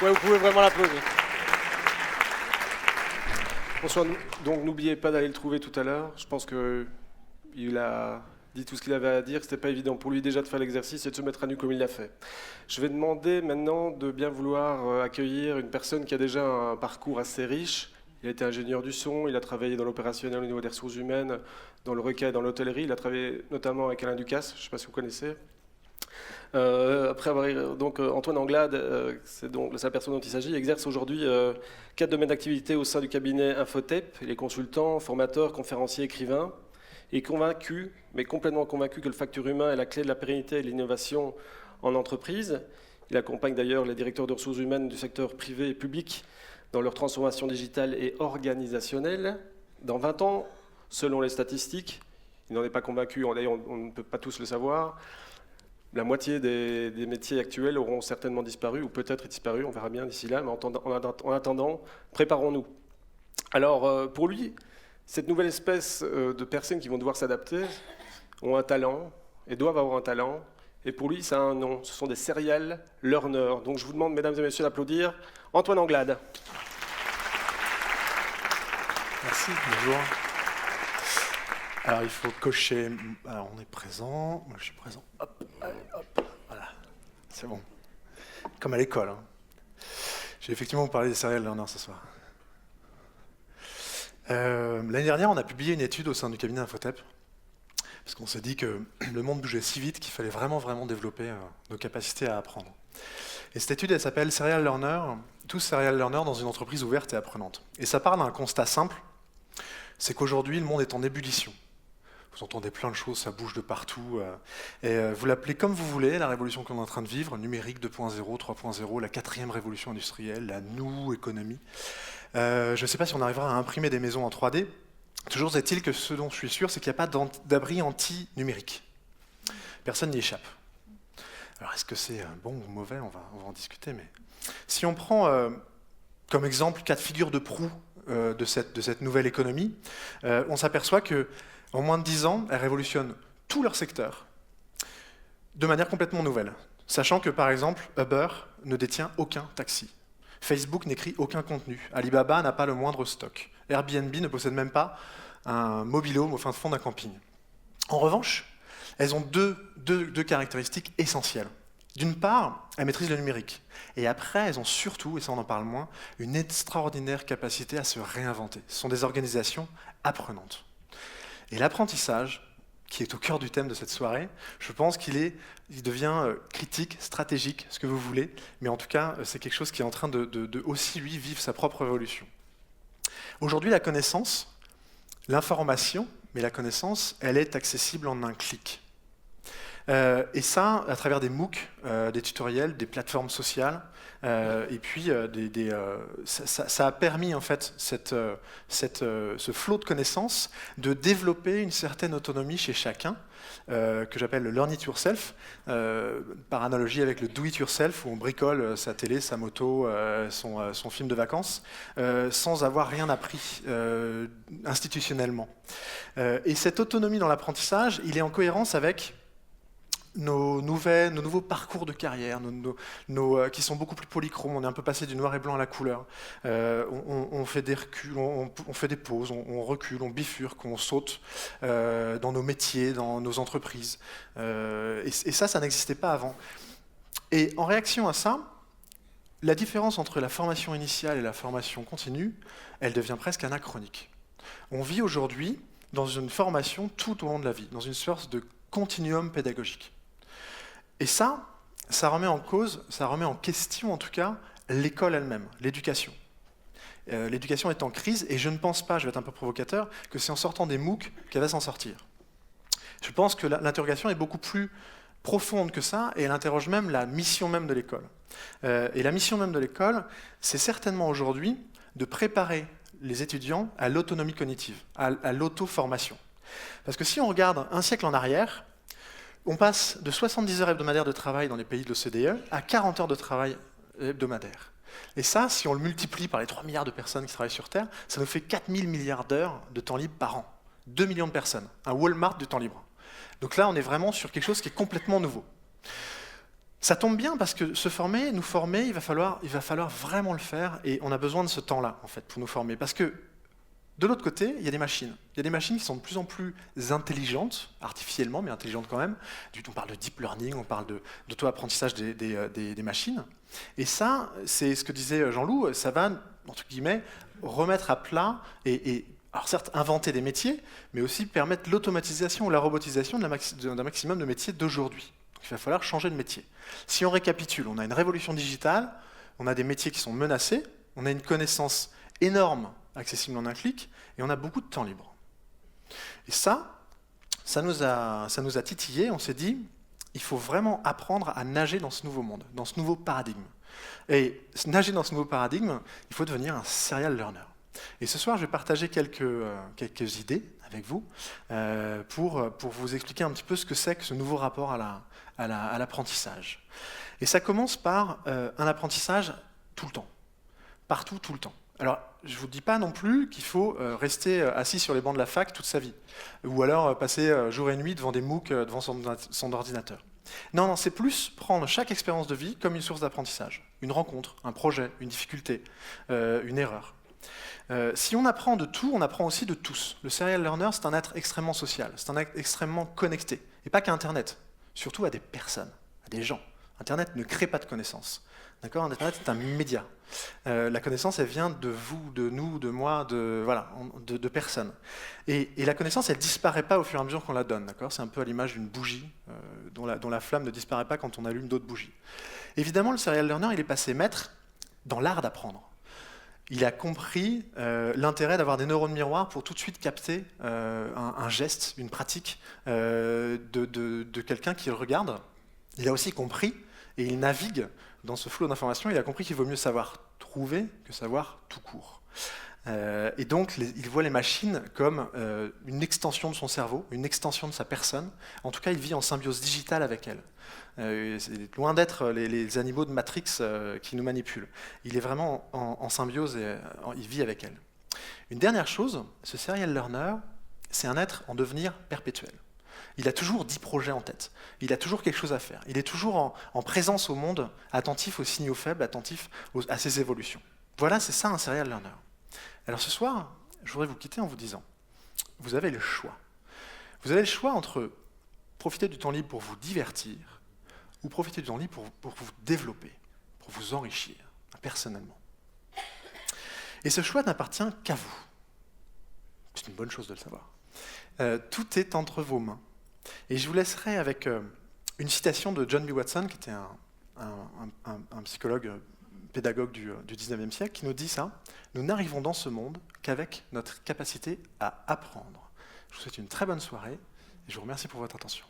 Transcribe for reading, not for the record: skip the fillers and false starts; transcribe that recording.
Ouais, vous pouvez vraiment l'applaudir. Bonsoir. Donc n'oubliez pas d'aller le trouver tout à l'heure. Je pense qu'il a dit tout ce qu'il avait à dire. C'était pas évident pour lui déjà de faire l'exercice et de se mettre à nu comme il l'a fait. Je vais demander maintenant de bien vouloir accueillir une personne qui a déjà un parcours assez riche. Il a été ingénieur du son, il a travaillé dans l'opérationnel au niveau des ressources humaines, dans le requet, dans l'hôtellerie. Il a travaillé notamment avec Alain Ducasse, je ne sais pas si vous connaissez. Après avoir Antoine Anglade, c'est la personne dont il s'agit, exerce aujourd'hui 4 domaines d'activité au sein du cabinet Infotep. Il est consultant, formateur, conférencier, écrivain. Il est convaincu, mais complètement convaincu, que le facteur humain est la clé de la pérennité et de l'innovation en entreprise. Il accompagne d'ailleurs les directeurs de ressources humaines du secteur privé et public dans leur transformation digitale et organisationnelle. Dans 20 ans, selon les statistiques, il n'en est pas convaincu, d'ailleurs on ne peut pas tous le savoir, la moitié des métiers actuels auront certainement disparu, ou peut-être disparu, on verra bien d'ici là, mais en attendant, préparons-nous. Alors, pour lui, cette nouvelle espèce de personnes qui vont devoir s'adapter ont un talent, et doivent avoir un talent, et pour lui, ça a un nom, ce sont des serial learners. Donc je vous demande, mesdames et messieurs, d'applaudir Antoine Anglade. Merci, bonjour. Alors il faut cocher, alors on est présent, moi je suis présent, hop, allez, hop, voilà, c'est bon. Comme à l'école. Hein. J'ai effectivement vous parler des serial learners ce soir. L'année dernière, on a publié une étude au sein du cabinet Infotep, parce qu'on s'est dit que le monde bougeait si vite qu'il fallait vraiment développer nos capacités à apprendre. Et cette étude, elle s'appelle Serial Learner, tous serial learners dans une entreprise ouverte et apprenante. Et ça part d'un constat simple, c'est qu'aujourd'hui, le monde est en ébullition. Vous entendez plein de choses, ça bouge de partout. Et vous l'appelez comme vous voulez, la révolution qu'on est en train de vivre, numérique 2.0, 3.0, la 4e révolution industrielle, la new économie. Je ne sais pas si on arrivera à imprimer des maisons en 3D. Toujours est-il que ce dont je suis sûr, c'est qu'il n'y a pas d'abri anti-numérique. Personne n'y échappe. Alors est-ce que c'est bon ou mauvais, on va en discuter. Mais si on prend comme exemple 4 figures de proue de cette nouvelle économie, on s'aperçoit que en moins de 10 ans, elles révolutionnent tout leur secteur de manière complètement nouvelle. Sachant que, par exemple, Uber ne détient aucun taxi. Facebook n'écrit aucun contenu. Alibaba n'a pas le moindre stock. Airbnb ne possède même pas un mobil-home au fin fond d'un camping. En revanche, elles ont deux caractéristiques essentielles. D'une part, elles maîtrisent le numérique. Et après, elles ont surtout, et ça on en parle moins, une extraordinaire capacité à se réinventer. Ce sont des organisations apprenantes. Et l'apprentissage, qui est au cœur du thème de cette soirée, je pense qu'il devient critique, stratégique, ce que vous voulez, mais en tout cas, c'est quelque chose qui est en train de aussi, lui, vivre sa propre révolution. Aujourd'hui, la connaissance, l'information, mais la connaissance, elle est accessible en un clic. Et ça, à travers des MOOC, des tutoriels, des plateformes sociales, et puis ça a permis en fait ce flot de connaissances de développer une certaine autonomie chez chacun, que j'appelle le learn it yourself, par analogie avec le do it yourself, où on bricole sa télé, sa moto, son film de vacances, sans avoir rien appris institutionnellement. Et cette autonomie dans l'apprentissage, il est en cohérence avec nos nouveaux parcours de carrière, qui sont beaucoup plus polychromes. On est un peu passé du noir et blanc à la couleur. On fait des reculs, on fait des pauses, on recule, on bifurque, on saute dans nos métiers, dans nos entreprises. Et ça n'existait pas avant. Et en réaction à ça, la différence entre la formation initiale et la formation continue, elle devient presque anachronique. On vit aujourd'hui dans une formation tout au long de la vie, dans une sorte de continuum pédagogique. Et ça remet en cause, ça remet en question en tout cas l'école elle-même, l'éducation. L'éducation est en crise et je ne pense pas, je vais être un peu provocateur, que c'est en sortant des MOOC qu'elle va s'en sortir. Je pense que l'interrogation est beaucoup plus profonde que ça et elle interroge même la mission même de l'école. Et la mission même de l'école, c'est certainement aujourd'hui de préparer les étudiants à l'autonomie cognitive, à l'auto-formation. Parce que si on regarde un siècle en arrière, on passe de 70 heures hebdomadaires de travail dans les pays de l'OCDE à 40 heures de travail hebdomadaire. Et ça, si on le multiplie par les 3 milliards de personnes qui travaillent sur Terre, ça nous fait 4 000 milliards d'heures de temps libre par an. 2 millions de personnes, un Walmart du temps libre. Donc là, on est vraiment sur quelque chose qui est complètement nouveau. Ça tombe bien parce que se former, nous former, il va falloir vraiment le faire et on a besoin de ce temps-là en fait pour nous former. Parce que de l'autre côté, il y a des machines. Il y a des machines qui sont de plus en plus intelligentes, artificiellement, mais intelligentes quand même. On parle de deep learning, on parle d'auto-apprentissage des machines. Et ça, c'est ce que disait Jean-Loup, ça va, entre guillemets, remettre à plat alors certes, inventer des métiers, mais aussi permettre l'automatisation ou la robotisation d'un maximum de métiers d'aujourd'hui. Donc il va falloir changer de métier. Si on récapitule, on a une révolution digitale, on a des métiers qui sont menacés, on a une connaissance énorme accessible en un clic, et on a beaucoup de temps libre. Et ça nous a titillé, on s'est dit, il faut vraiment apprendre à nager dans ce nouveau monde, dans ce nouveau paradigme. Et nager dans ce nouveau paradigme, il faut devenir un serial learner. Et ce soir, je vais partager quelques idées avec vous pour vous expliquer un petit peu ce que c'est que ce nouveau rapport à l'apprentissage. Et ça commence par un apprentissage tout le temps, partout, tout le temps. Alors, je ne vous dis pas non plus qu'il faut rester assis sur les bancs de la fac toute sa vie, ou alors passer jour et nuit devant des MOOC, devant son ordinateur. Non, c'est plus prendre chaque expérience de vie comme une source d'apprentissage. Une rencontre, un projet, une difficulté, une erreur. Si on apprend de tout, on apprend aussi de tous. Le serial learner, c'est un être extrêmement social, c'est un être extrêmement connecté. Et pas qu'à Internet, surtout à des personnes, à des gens. Internet ne crée pas de connaissances. D'accord ? Internet, c'est un média. La connaissance, elle vient de vous, de nous, de moi, de personnes. Et la connaissance, elle ne disparaît pas au fur et à mesure qu'on la donne. D'accord ? C'est un peu à l'image d'une bougie dont la flamme ne disparaît pas quand on allume d'autres bougies. Évidemment, le serial learner, il est passé maître dans l'art d'apprendre. Il a compris l'intérêt d'avoir des neurones miroirs pour tout de suite capter un geste, une pratique de quelqu'un qui le regarde. Il a aussi compris, et il navigue dans ce flot d'informations, il a compris qu'il vaut mieux savoir trouver que savoir tout court. Et donc, il voit les machines comme une extension de son cerveau, une extension de sa personne. En tout cas, il vit en symbiose digitale avec elle. C'est loin d'être les animaux de Matrix qui nous manipulent. Il est vraiment en symbiose et il vit avec elle. Une dernière chose, ce serial learner, c'est un être en devenir perpétuel. Il a toujours 10 projets en tête. Il a toujours quelque chose à faire. Il est toujours en présence au monde, attentif aux signaux faibles, attentif à ses évolutions. Voilà, c'est ça un serial learner. Alors ce soir, je voudrais vous quitter en vous disant, vous avez le choix. Vous avez le choix entre profiter du temps libre pour vous divertir ou profiter du temps libre pour vous développer, pour vous enrichir personnellement. Et ce choix n'appartient qu'à vous. C'est une bonne chose de le savoir. Tout est entre vos mains. Et je vous laisserai avec une citation de John B. Watson, qui était un psychologue pédagogue du 19e siècle, qui nous dit ça: nous n'arrivons dans ce monde qu'avec notre capacité à apprendre. Je vous souhaite une très bonne soirée et je vous remercie pour votre attention.